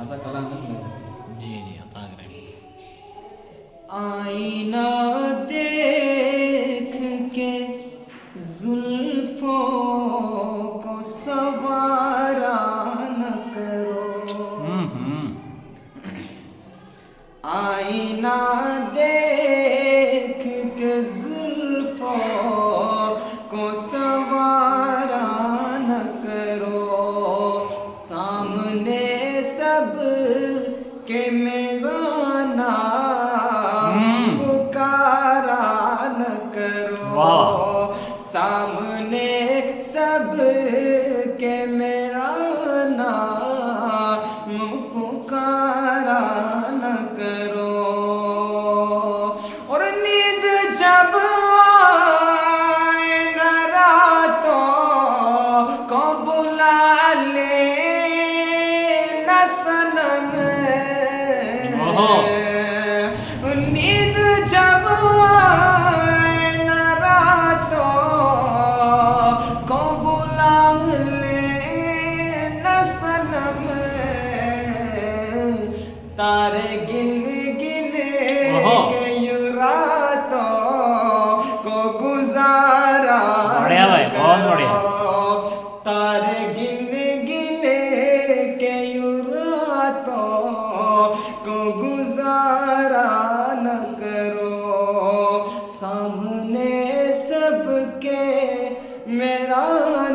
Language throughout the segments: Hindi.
भाषा कला में मिल जाए। जी जी अता करें। आईना देख के जुल्फों को सवारा न करो, आईना देख के जुल्फों को सवारा न करो, सामने सब के मेरा नाम पुकारा न करो, सामने सब के मेरा नाम पुकारा न करो। और नींद जब आए न रातों को बुला ले न सनम, नींद जब आए न रातों को बुला ले न सनम, तारे गिन गिन के यूं रातों को गुजारा बढ़िया भाई, बहुत बढ़िया। तारे गिन गिन के यूं रातों को गुजारा न करो, सामने सबके मेरा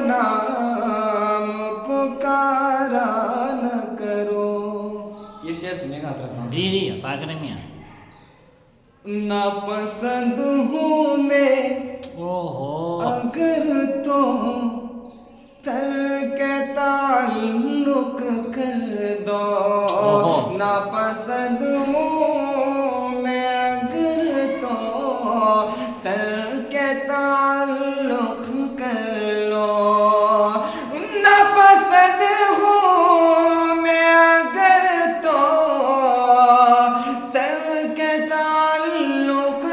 नाम पुकारा न करो। ये शेर सुनेगा हजरत। जी जी अता करें मियाँ। ना पसंद हूँ मैं ओहो अगर तो तर्क ताल्लुक कर दो, ना पसंद हूँ मैं अगर तो तर्क ताल्लुक कर लो, ना पसंद हूँ मैं अगर तो तर्क ताल्लुक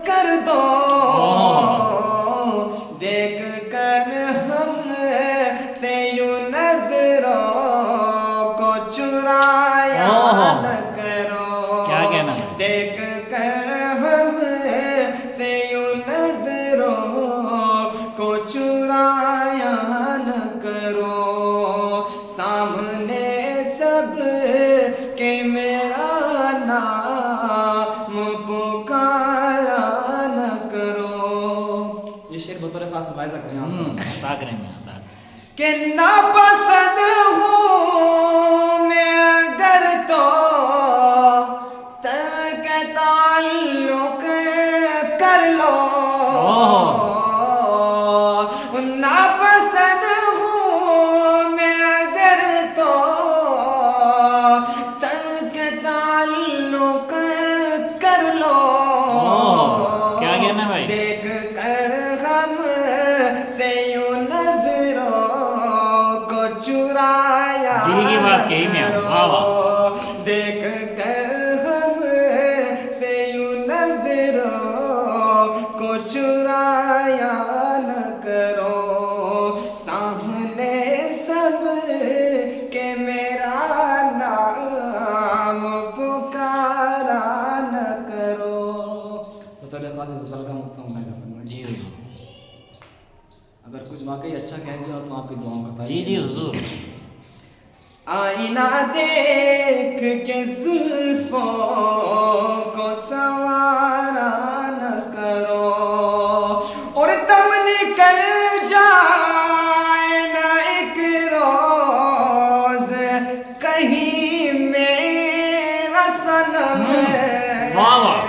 कर दो, देख कर हम से यूं नजरों को चुराया न करो, क्या कहना है? देख कर हम से यूं नजरों को चुराया न करो, सामने सब के मेरा नाम पुकारा न करो। ये शेर बतौर खास मुलाहिजा करें आप सब। अता करें मियाँ अता। कि ना पसंद हूँ मैं अगर तो तर्क ताल्लुक कर लो, ना पसंद हूँ मैं अगर तो तर्क ताल्लुक कर लो, क्या कहना भाई? देख कर हम से यूं नजरों को चुराया दिल की बात कही मियाँ, वाह वाह। देख कर हम से यूं नजरों को चुराया न करो, सामने सब के मेरा नाम पुकारा न करो। बतौर खास दूसरा का मुक्ता मुलाहिजा फरमाइए। जी हुजूर। अगर कुछ वाकई अच्छा कह दिया तो आपकी दुआओं का जी जी हुजूर। आईना देख के जुल्फों को सवारा न करो, और दम निकल जाए न एक रोज कहीं मेरा सनम, वाह वाह।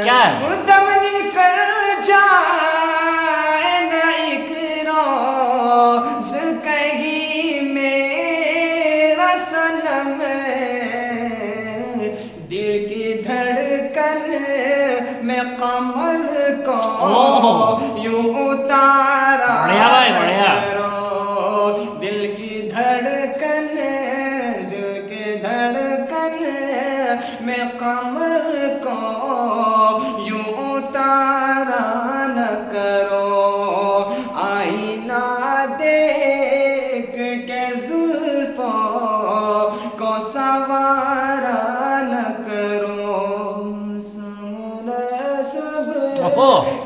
क्या है? दम निकल जाए न एक रोज कहीं मेरा सनम, दिल की धड़कन में कमर को यूं उतारा बढ़िया भाई, बढ़िया। करो, दिल की धड़कन में कमर को यूं उतारा न करो, आईना देख के जुल्फों ઓહ